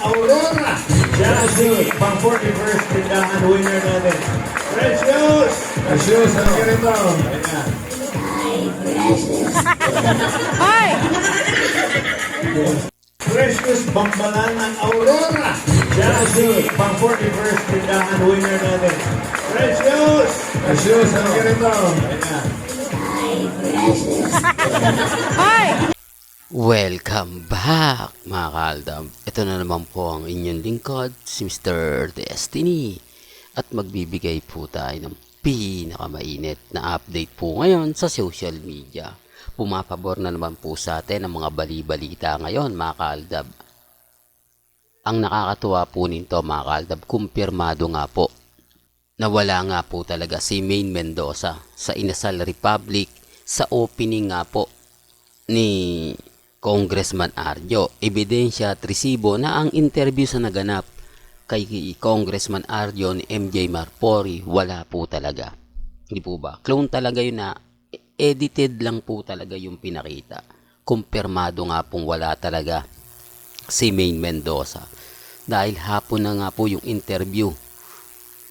Aurora. Jasmine, pang 41st tindahan winner natin. Precious! Precious, ano ka rin ba? Ayan na. Precious Bambalan ng Aurora. Jasmine, pang 41st tindahan winner natin. Precious! Precious, ano ka rin ba? Ayan na. Welcome back mga kaaldab. Ito na naman po ang inyong lingkod, si Mr. Destiny. At magbibigay po tayo ng pinakamainit na update po ngayon sa social media. Pumapabor na naman po sa atin ang mga bali-balita ngayon mga kaaldab. Ang nakakatuwa po nito mga kaaldab, kumpirmado nga po na wala nga po talaga si Maine Mendoza sa Inasal Republic sa opening nga po ni Congressman Arjo. Ebidensya at resibo na ang interview sa naganap kay Congressman Arjo ni MJ Marpori, wala po talaga. Hindi po ba? Clone talaga yun na edited lang po talaga yung pinakita. Kumpirmado nga pong wala talaga si Maine Mendoza. Dahil hapon na nga po yung interview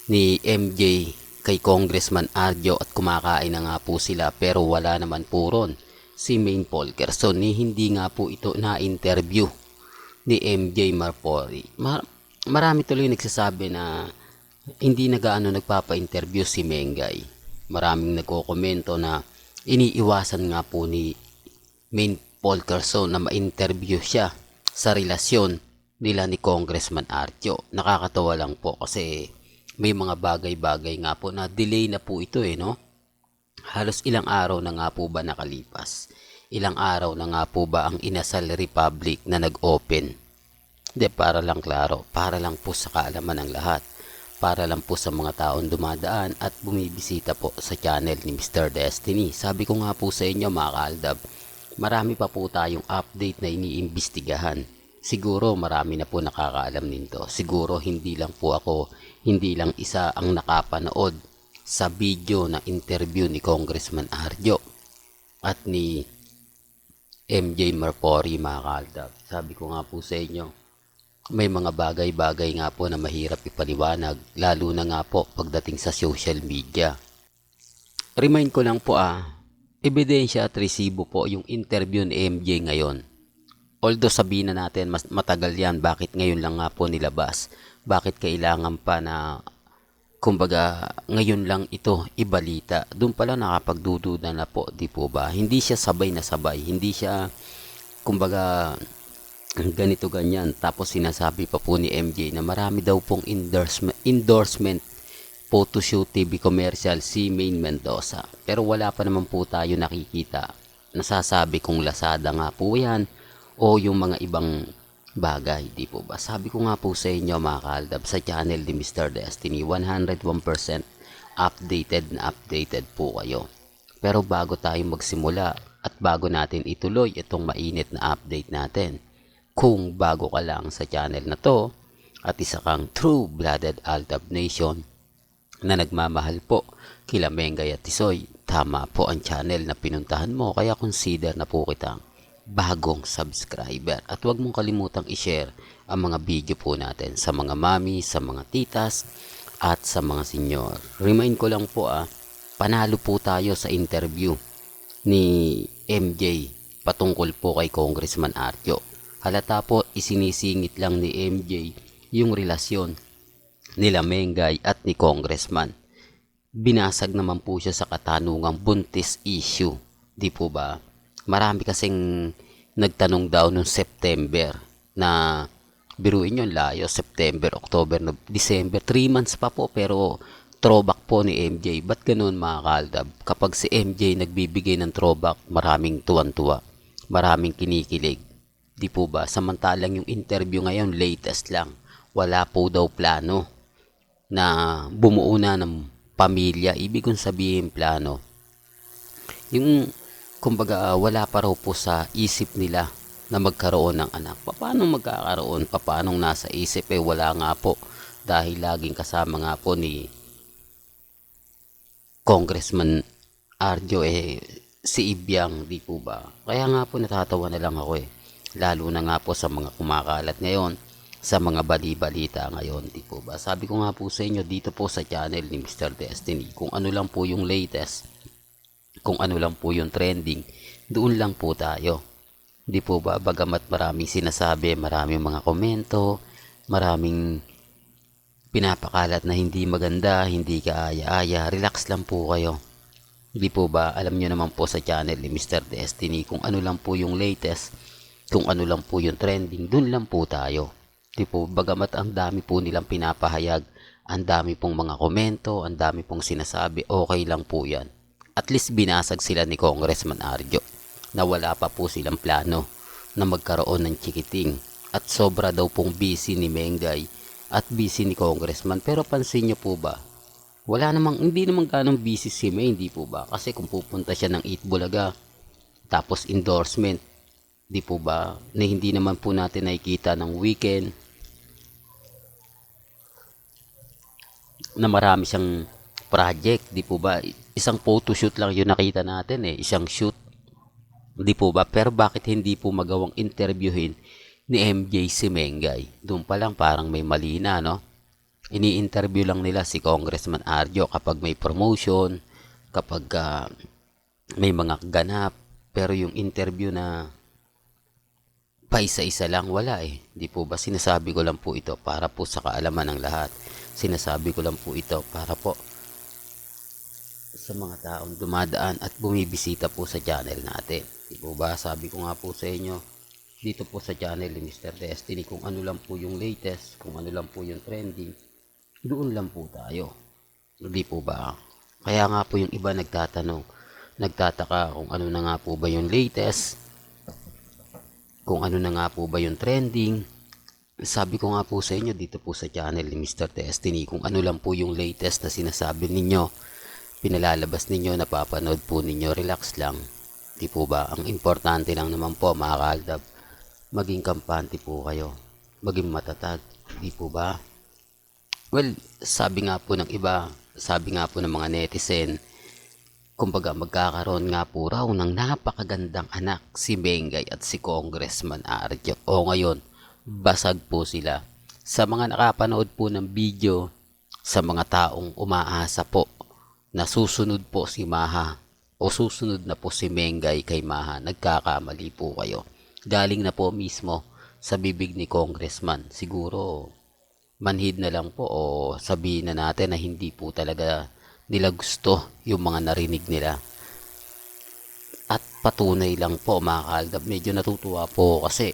ni MJ kay Congressman Arjo at kumakain na nga po sila pero wala naman po ron si Maine Polkerson ni hindi nga po ito na-interview ni MJ Marpori. Marami tuloy nagsasabi na hindi na gaano nagpapa-interview si Mengay. Maraming nagko-komento na iniiwasan nga po ni Maine Polkerson na ma-interview siya sa relasyon nila ni Congressman Arjo. Nakakatawa lang po kasi may mga bagay-bagay nga po na delay na po ito no? Halos ilang araw na nga po ba nakalipas? Ilang araw na nga po ba ang Inasal Republic na nag-open? Hindi, para lang klaro, para lang po sa kaalaman ng lahat. Para lang po sa mga taong dumadaan at bumibisita po sa channel ni Mr. Destiny. Sabi ko nga po sa inyo mga kaaldab, marami pa po tayong update na iniimbestigahan. Siguro marami na po nakakaalam nito. Siguro hindi lang po ako, hindi lang isa ang nakapanood sa video na interview ni Congressman Arjo at ni MJ Marpori mga kaaldab. Sabi ko nga po sa inyo, may mga bagay-bagay nga po na mahirap ipaliwanag, lalo na nga po pagdating sa social media. Remind ko lang po ebidensya at resibo po yung interview ni MJ ngayon. Although sabihin na natin mas matagal yan, bakit ngayon lang nga po nilabas? Bakit kailangan pa na kumbaga ngayon lang ito ibalita? Doon pala nakapagdududa na po, di po ba? Hindi siya sabay na sabay, hindi siya kumbaga ganito ganyan. Tapos sinasabi pa po ni MJ na marami daw pong endorsement photoshoot TV commercial si Maine Mendoza. Pero wala pa naman po tayo nakikita. Nasasabi kong Lazada nga po yan o yung mga ibang bagay, di po ba? Sabi ko nga po sa inyo mga kaaldab, sa channel ni Mr. Destiny, 101% updated po kayo. Pero bago tayo magsimula at bago natin ituloy itong mainit na update natin, kung bago ka lang sa channel na to at isa kang true-blooded Aldab Nation na nagmamahal po kila Mengay at Tisoy, tama po ang channel na pinuntahan mo, kaya consider na po kitang bagong subscriber. At huwag mong kalimutang i-share ang mga video po natin sa mga mami, sa mga titas, at sa mga senyor. Remind ko lang po panalo po tayo sa interview ni MJ patungkol po kay Congressman Arjo. Halata po isinisingit lang ni MJ yung relasyon nila Mengay at ni Congressman. Binasag naman po siya sa katanungang buntis issue, di po ba? Marami kasing nagtanong daw noong September na biruin yung layo, September, October, December, 3 months pa po pero throwback po ni MJ. Ba't ganun mga kaaldab? Kapag si MJ nagbibigay ng throwback, maraming tuwan-tuwa, maraming kinikilig. Di po ba? Samantalang yung interview ngayon, latest lang. Wala po daw plano na bumuo na ng pamilya. Ibig kong sabihin plano, yung kumbaga wala pa raw po sa isip nila na magkaroon ng anak. Paano magkakaroon? Paano nasa isip? Wala nga po. Dahil laging kasama nga po ni Congressman Arjo si Ibyang, di po ba? Kaya nga po natatawa na lang ako Lalo na nga po sa mga kumakalat ngayon sa mga bali-balita ngayon, di po ba? Sabi ko nga po sa inyo dito po sa channel ni Mr. Destiny, kung ano lang po yung latest, kung ano lang po yung trending, doon lang po tayo. Di po ba? Bagamat maraming sinasabi, maraming mga komento, maraming pinapakalat na hindi maganda, hindi kaaya-aya, relax lang po kayo. Di po ba? Alam nyo naman po sa channel ni Mr. Destiny, kung ano lang po yung latest, kung ano lang po yung trending, doon lang po tayo. Di po, bagamat ang dami po nilang pinapahayag, ang dami pong mga komento, ang dami pong sinasabi, okay lang po yan. At least binasag sila ni Congressman Arjo na wala pa po silang plano na magkaroon ng chikiting. At sobra daw pong busy ni Mengay at busy ni Congressman. Pero pansin nyo po ba, hindi namang ganong busy si May, hindi po ba? Kasi kung pupunta siya ng Eat Bulaga, tapos endorsement, di po ba, na hindi naman po natin nakikita ng weekend na marami siyang project, di po ba? Isang photoshoot lang yung nakita natin isang shoot, di po ba? Pero bakit hindi po magawang interviewin ni MJ si Mengay? Doon pa lang parang may mali na, no? Ini-interview lang nila si Congressman Arjo kapag may promotion, kapag may mga ganap, pero yung interview na paisa-isa lang, wala Di po ba? Sinasabi ko lang po ito para po sa kaalaman ng lahat. Sinasabi ko lang po ito para po sa mga taong dumadaan at bumibisita po sa channel natin. Di po ba? Sabi ko nga po sa inyo, dito po sa channel ni Mr. Destiny, kung ano lang po yung latest, kung ano lang po yung trending, doon lang po tayo. Di po ba? Kaya nga po yung iba nagtataka kung ano na nga po ba yung latest, kung ano na nga po ba yung trending. Sabi ko nga po sa inyo dito po sa channel ni Mr. Destiny, kung ano lang po yung latest na sinasabi ninyo, pinalalabas ninyo, napapanood po ninyo, relax lang. Di po ba? Ang importante lang naman po mga kaaldab, maging kampante po kayo, maging matatag. Di po ba? Well, sabi nga po ng iba, sabi nga po ng mga netizen, kumbaga magkakaroon nga po raw ng napakagandang anak si Mengay at si Congressman Arjo. O ngayon, basag po sila. Sa mga nakapanood po ng video, sa mga taong umaasa po na susunod po si Maha o susunod na po si Mengay kay Maha, nagkakamali po kayo. Galing na po mismo sa bibig ni Congressman. Siguro manhid na lang po o sabihin na natin na hindi po talaga nila gusto yung mga narinig nila. At patunay lang po mga kaaldab, medyo natutuwa po kasi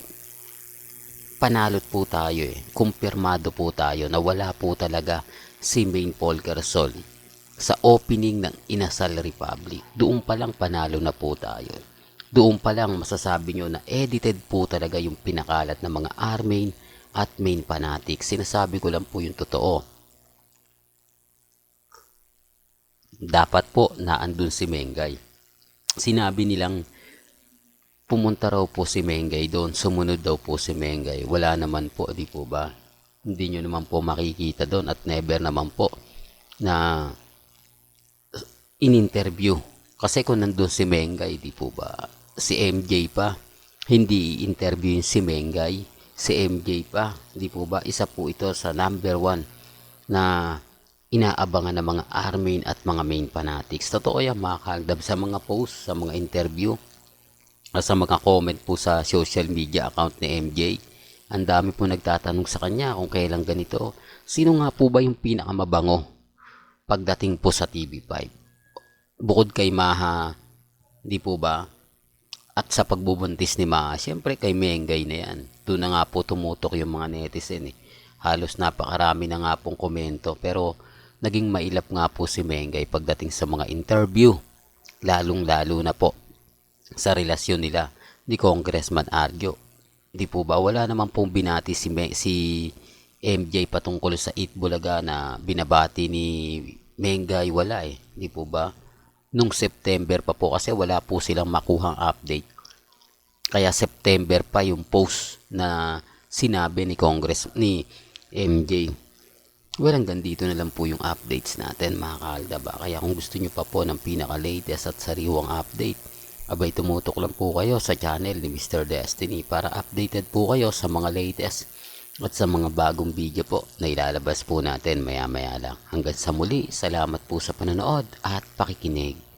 panalot po tayo kumpirmado po tayo na wala po talaga si Maine Paul Quezon sa opening ng Inasal Republic. Doon pa lang panalo na po tayo. Doon pa lang masasabi nyo na edited po talaga yung pinakalat ng mga Armain at Maine fanatics. Sinasabi ko lang po yung totoo. Dapat po naandun si Mengay. Sinabi nilang pumunta raw po si Mengay doon, sumunod daw po si Mengay. Wala naman po, di po ba? Hindi nyo naman po makikita doon at never naman po na in-interview. Kasi kung nandun si Mengay, di po ba? Si MJ pa, hindi i-interview si Mengay. Si MJ pa, di po ba? Isa po ito sa number 1 na inaabangan ng mga Armain at mga Maine fanatics. Totoo yan mga kaaldab, sa mga post, sa mga interview, sa mga comment po sa social media account ni MJ. Ang dami po nagtatanong sa kanya kung kailan ganito. Sino nga po ba yung pinakamabango pagdating po sa TV5? Bukod kay Maha, di po ba? At sa pagbubuntis ni Maha, syempre kay Mengay na yan. Doon na nga po tumutok yung mga netizen Halos napakarami na nga pong komento, pero naging mailap nga po si Mengay pagdating sa mga interview, lalong-lalo na po sa relasyon nila ni Congressman Arjo. Di po ba? Wala naman pong binati si MJ patungkol sa Eat Bulaga na binabati ni Mengay. Wala di po ba? Nung September pa po kasi wala po silang makuhang update. Kaya September pa yung post na sinabi ni MJ. Well, hanggang dito na lang po yung updates natin mga kaaldaba. Kaya kung gusto nyo pa po ng pinaka-latest at sariwang update, abay tumutok lang po kayo sa channel ni Mr. Destiny para updated po kayo sa mga latest at sa mga bagong video po na ilalabas po natin maya maya lang. Hanggang sa muli, salamat po sa panonood at pakikinig.